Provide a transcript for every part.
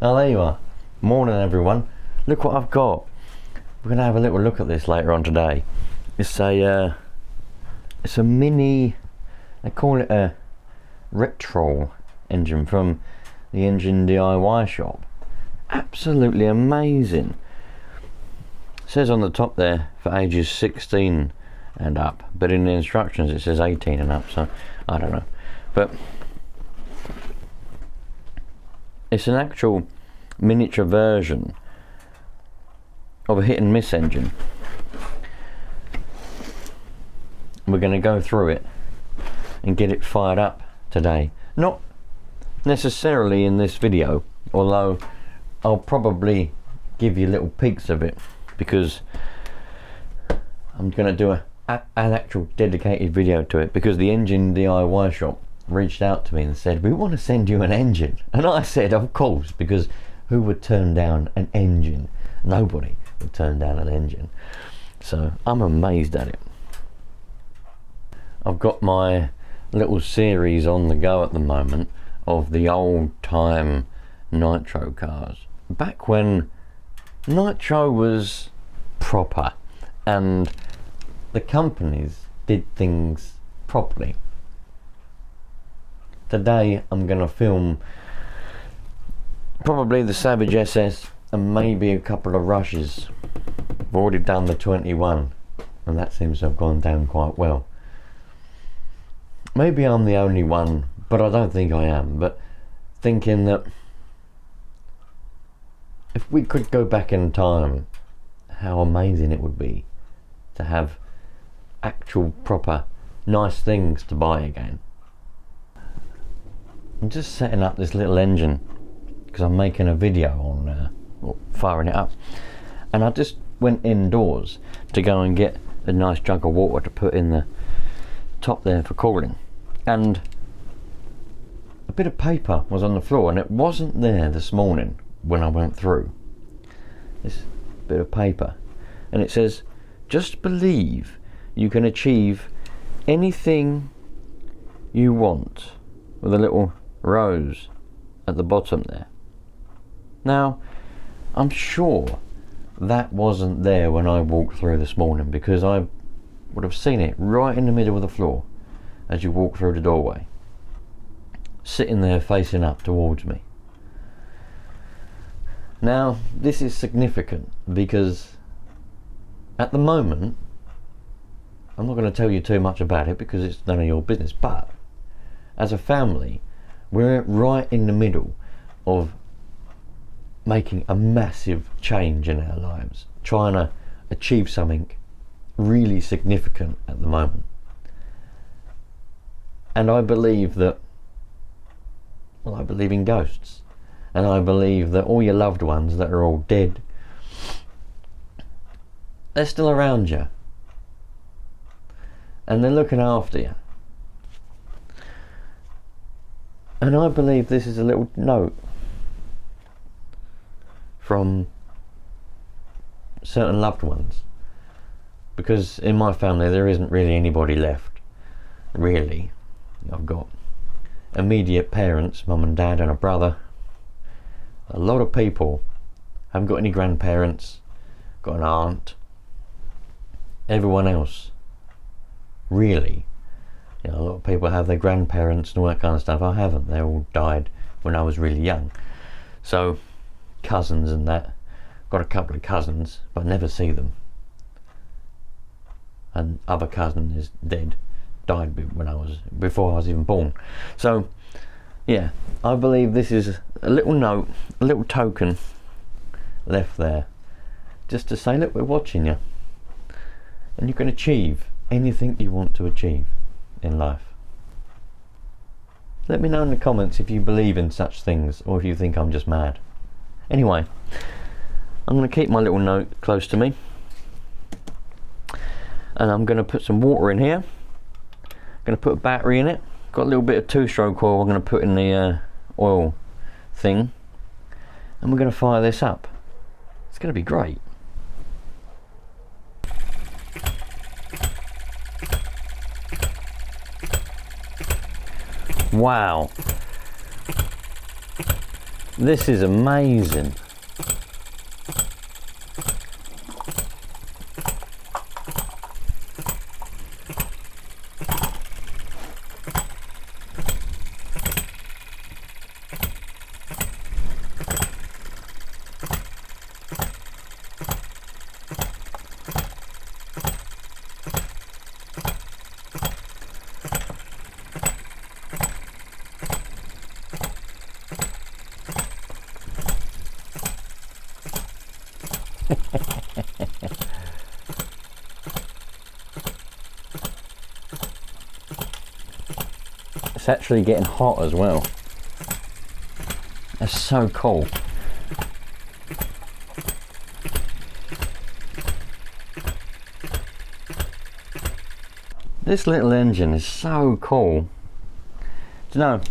Oh, there you are. Morning, everyone. Look what I've got. We're going to have a little look at this later on today. It's a mini, they call it a retro engine from the Engine DIY shop. Absolutely amazing. It says on the top there for ages 16 and up, but in the instructions it says 18 and up, so I don't know. But it's an actual miniature version of a hit and miss engine. We're going to go through it and get it fired up today. Not necessarily in this video, although I'll probably give you little peeks of it, because I'm going to do an actual dedicated video to it, because the Engine DIY shop reached out to me and said, we want to send you an engine. And I said, of course, because who would turn down an engine? Nobody would turn down an engine. So I'm amazed at it. I've got my little series on the go at the moment of the old time nitro cars. Back when nitro was proper and the companies did things properly. Today I'm going to film probably the Savage SS and maybe a couple of rushes. I've already done the 21 and that seems to have gone down quite well. Maybe I'm the only one, but I don't think I am, but thinking that if we could go back in time, how amazing it would be to have actual proper nice things to buy again. I'm just setting up this little engine because I'm making a video on firing it up, and I just went indoors to go and get a nice jug of water to put in the top there for cooling, and a bit of paper was on the floor and it wasn't there this morning when I went through. This bit of paper, and it says, just believe you can achieve anything you want, with a little rose at the bottom there. Now I'm sure that wasn't there when I walked through this morning, because I would have seen it right in the middle of the floor as you walk through the doorway, sitting there facing up towards me. Now this is significant because at the moment, I'm not going to tell you too much about it because it's none of your business, but as a family we're right in the middle of making a massive change in our lives, trying to achieve something really significant at the moment. And I believe that, well, I believe in ghosts, and I believe that all your loved ones that are all dead, they're still around you and they're looking after you. And I believe this is a little note from certain loved ones, because in my family there isn't really anybody left, really. I've got immediate parents, mum and dad and a brother. A lot of people haven't got any grandparents, got an aunt. Everyone else, really, a lot of people have their grandparents and all that kind of stuff. I haven't. They all died when I was really young. So cousins and that, got a couple of cousins but I never see them, and other cousin is dead, died before I was even born. So yeah, I believe this is a little note, a little token left there, just to say, look, we're watching you and you can achieve anything you want to achieve in life. Let me know in the comments if you believe in such things or if you think I'm just mad. Anyway, I'm going to keep my little note close to me, and I'm going to put some water in here. I'm going to put a battery in it. Got a little bit of 2-stroke oil I'm going to put in the oil thing, and we're going to fire this up. It's going to be great. Wow. This is amazing. It's actually getting hot as well. That's so cool. This little engine is so cool. Do you know,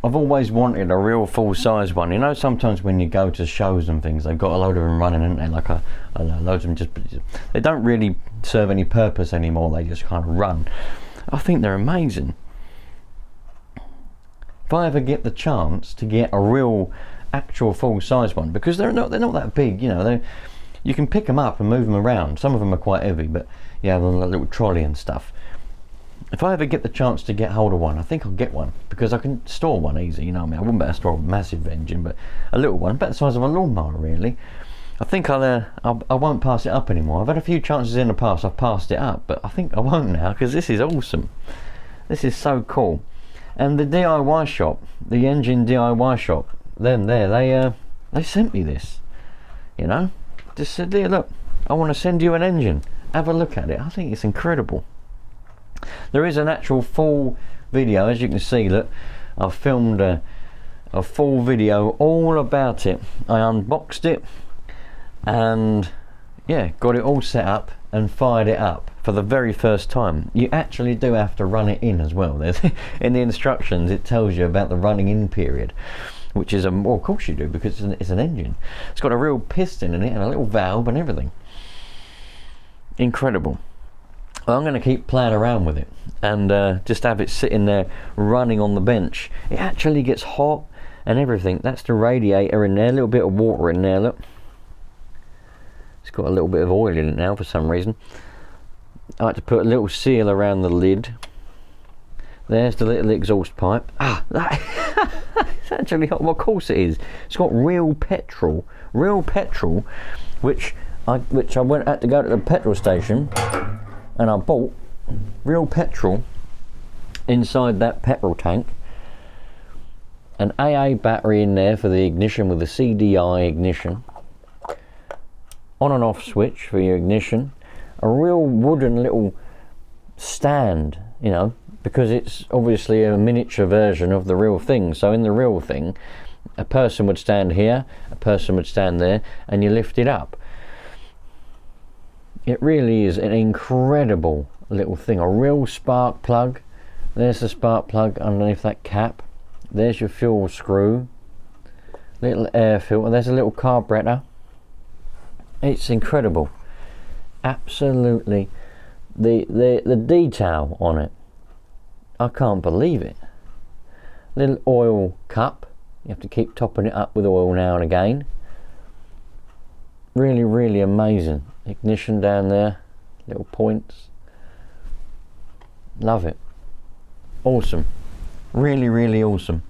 I've always wanted a real full-size one. You know, sometimes when you go to shows and things, they've got a load of them running, haven't they? Like I don't know, loads of them they don't really serve any purpose anymore. They just kind of run. I think they're amazing. If I ever get the chance to get a real, actual full-size one, because they're not that big. You know, you can pick them up and move them around. Some of them are quite heavy, but yeah, the little trolley and stuff. If I ever get the chance to get hold of one, I think I'll get one, because I can store one easy, you know what I mean? I wouldn't better store a massive engine, but a little one, about the size of a lawnmower really. I think I won't pass it up anymore. I've had a few chances in the past, I've passed it up, but I think I won't now, because this is awesome. This is so cool. And the DIY shop, the engine DIY shop, they sent me this, you know? Just said, here, look, I want to send you an engine. Have a look at it. I think it's incredible. There is an actual full video, as you can see. Look, I've filmed a full video all about it. I unboxed it and yeah, got it all set up and fired it up for the very first time. You actually do have to run it in as well. There's in the instructions it tells you about the running in period, which is well, of course you do, because it's an engine. It's got a real piston in it and a little valve and everything. Incredible. I'm going to keep playing around with it and just have it sitting there running on the bench. It actually gets hot and everything. That's the radiator in there, a little bit of water in there, look. It's got a little bit of oil in it now for some reason. I like to put a little seal around the lid. There's the little exhaust pipe. It's actually hot. Well, of course it is. It's got real petrol, which I had to go to the petrol station and I bought real petrol inside that petrol tank, an AA battery in there for the ignition with a CDI ignition, on and off switch for your ignition, a real wooden little stand, you know, because it's obviously a miniature version of the real thing. So in the real thing, a person would stand here, a person would stand there, and you lift it up. It really is an incredible little thing. A real spark plug. There's the spark plug underneath that cap. There's your fuel screw. Little air filter. There's a little carburetor. It's incredible. Absolutely. The detail on it, I can't believe it. Little oil cup. You have to keep topping it up with oil now and again. Really, really amazing. Ignition down there, little points. Love it. Awesome. Really, really awesome.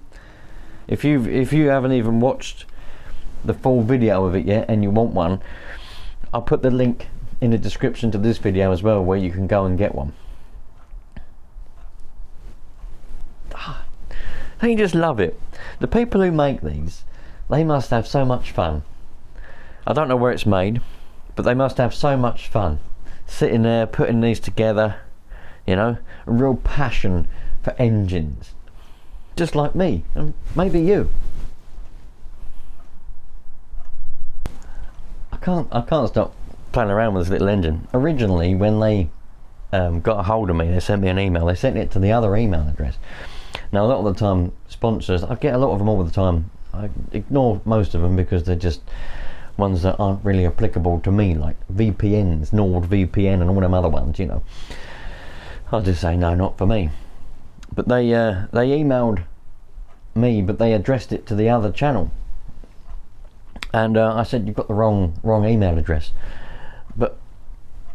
If you haven't even watched the full video of it yet and you want one, I'll put the link in the description to this video as well, where you can go and get one. I just love it. The people who make these, they must have so much fun. I don't know where it's made, but they must have so much fun sitting there putting these together, you know, a real passion for engines, just like me and maybe you. I can't stop playing around with this little engine. Originally, when they got a hold of me, they sent me an email. They sent it to the other email address. Now a lot of the time sponsors, I get a lot of them all the time. I ignore most of them because they're just ones that aren't really applicable to me, like VPNs, NordVPN and all them other ones, you know. I'll just say no, not for me. But they emailed me, but they addressed it to the other channel, And I said, you've got the wrong email address, but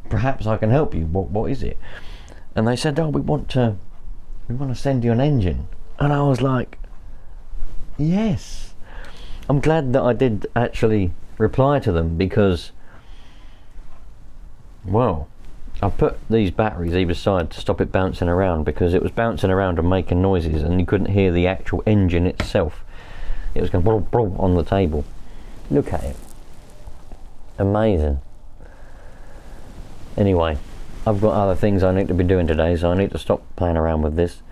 perhaps I can help you. What is it? And they said, oh, we want to send you an engine. And I was like, yes. I'm glad that I did actually reply to them, because, well, I put these batteries either side to stop it bouncing around, because it was bouncing around and making noises and you couldn't hear the actual engine itself. It was going brrr, brrr on the table. Look at it. Amazing. Anyway, I've got other things I need to be doing today, so I need to stop playing around with this.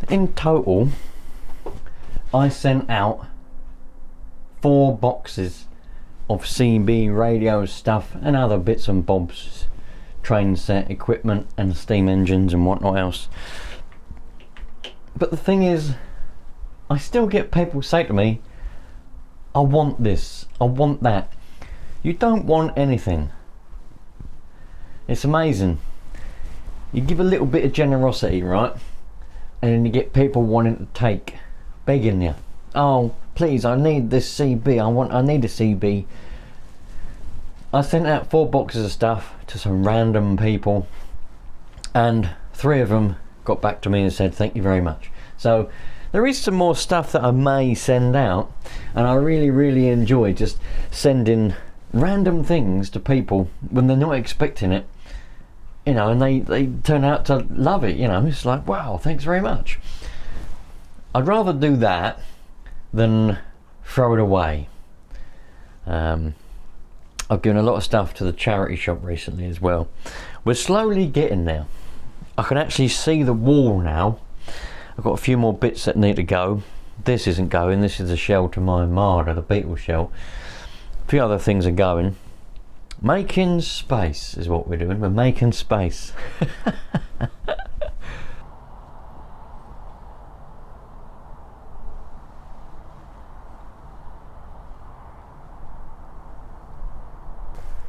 In total, I sent out 4 boxes of CB radio stuff and other bits and bobs, train set equipment and steam engines and whatnot else. But the thing is, I still get people say to me, I want this, I want that. You don't want anything. It's amazing. You give a little bit of generosity, right? And then you get people wanting to take, begging you, oh please, I need this CB, I need a CB. I sent out 4 boxes of stuff to some random people, and 3 of them got back to me and said thank you very much. So there is some more stuff that I may send out, and I really enjoy just sending random things to people when they're not expecting it. You know, and they turn out to love it, you know. It's like, wow, thanks very much. I'd rather do that than throw it away. I've given a lot of stuff to the charity shop recently as well. We're slowly getting there. I can actually see the wall now. I've got a few more bits that need to go. This isn't going. This is the shell to my Marder, the beetle shell. A few other things are going. Making space is what we're doing. We're making space.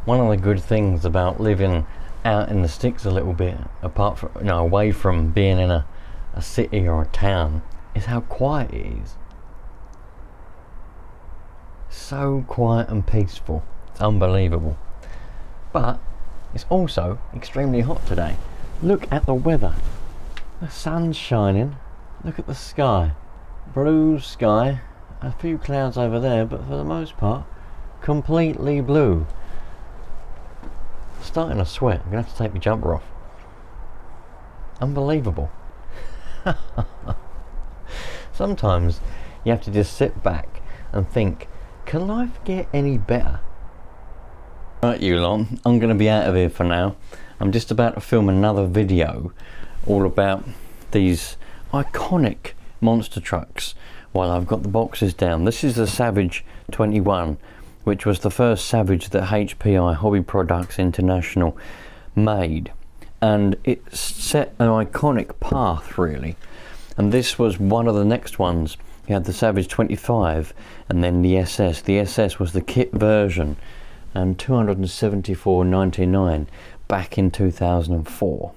One of the good things about living out in the sticks a little bit, apart from, you know, away from being in a city or a town, is how quiet it is. So quiet and peaceful. It's unbelievable. But it's also extremely hot today. Look at the weather. The sun's shining. Look at the sky. Blue sky. A few clouds over there, but for the most part, completely blue. Starting to sweat. I'm going to have to take my jumper off. Unbelievable. Sometimes you have to just sit back and think, can life get any better? Right, you lot, I'm going to be out of here for now. I'm just about to film another video all about these iconic monster trucks while I've got the boxes down. This is the Savage 21, which was the first Savage that HPI Hobby Products International made, and it set an iconic path really. And this was one of the next ones. You had the Savage 25 and then the SS. The SS was the kit version, and $274.99 back in 2004.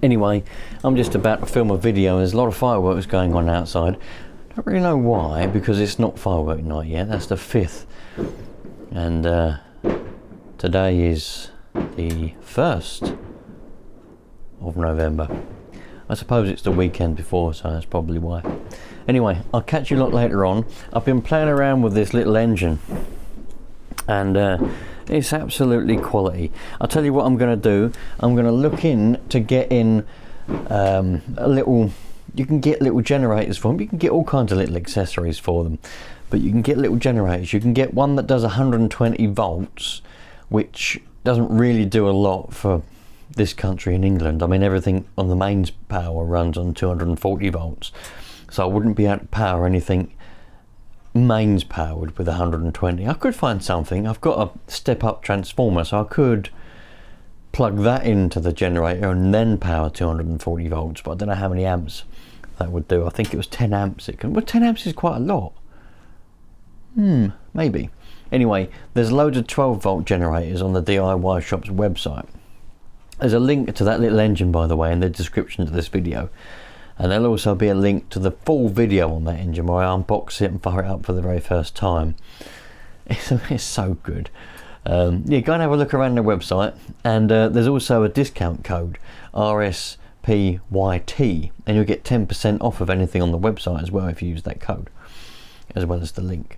Anyway, I'm just about to film a video. There's a lot of fireworks going on outside. Don't really know why, because it's not firework night yet. That's the 5th, and today is the 1st of November. I suppose it's the weekend before, so that's probably why. Anyway, I'll catch you a lot later on. I've been playing around with this little engine, and it's absolutely quality. I'll tell you what I'm going to do. I'm going to look in to get in a little, you can get little generators for them. You can get all kinds of little accessories for them, but you can get little generators. You can get one that does 120 volts, which doesn't really do a lot for this country in England. I mean, everything on the mains power runs on 240 volts, so I wouldn't be able to power anything mains powered with 120. I could find something. I've got a step up transformer, so I could plug that into the generator and then power 240 volts, but I don't know how many amps that would do. I think it was 10 amps. Well, 10 amps is quite a lot. Maybe. Anyway, there's loads of 12 volt generators on the DIY shop's website. There's a link to that little engine, by the way, in the description to this video, and there'll also be a link to the full video on that engine where I unbox it and fire it up for the very first time. It's so good. Yeah, go and have a look around the website, and there's also a discount code, RSPYT, and you'll get 10% off of anything on the website as well if you use that code, as well as the link.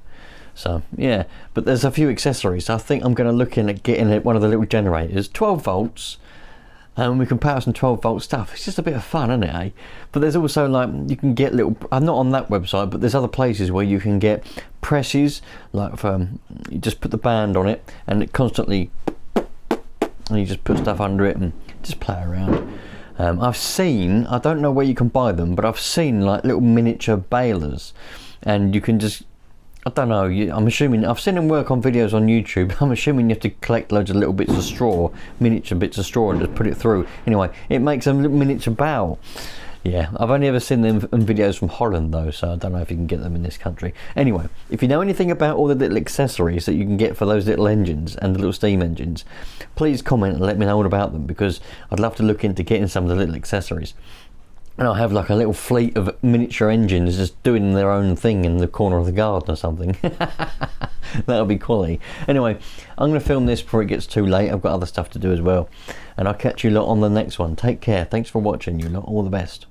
So yeah, but there's a few accessories. I think I'm going to look in at getting one of the little generators, 12 volts, and we can power some 12 volt stuff. It's just a bit of fun, isn't it, eh? But there's also, like, you can get little, I'm not on that website, but there's other places where you can get presses, like for, you just put the band on it and it constantly, and you just put stuff under it and just play around. I've seen, I don't know where you can buy them, but I've seen like little miniature balers, and you can just, I don't know, I'm assuming, I've seen them work on videos on YouTube. I'm assuming you have to collect loads of little bits of straw, miniature bits of straw, and just put it through. Anyway, it makes a little miniature bowl. Yeah, I've only ever seen them in videos from Holland though, so I don't know if you can get them in this country. Anyway, if you know anything about all the little accessories that you can get for those little engines and the little steam engines, please comment and let me know all about them, because I'd love to look into getting some of the little accessories. And I'll have like a little fleet of miniature engines just doing their own thing in the corner of the garden or something. That'll be quality. Anyway, I'm going to film this before it gets too late. I've got other stuff to do as well. And I'll catch you lot on the next one. Take care. Thanks for watching, you lot. All the best.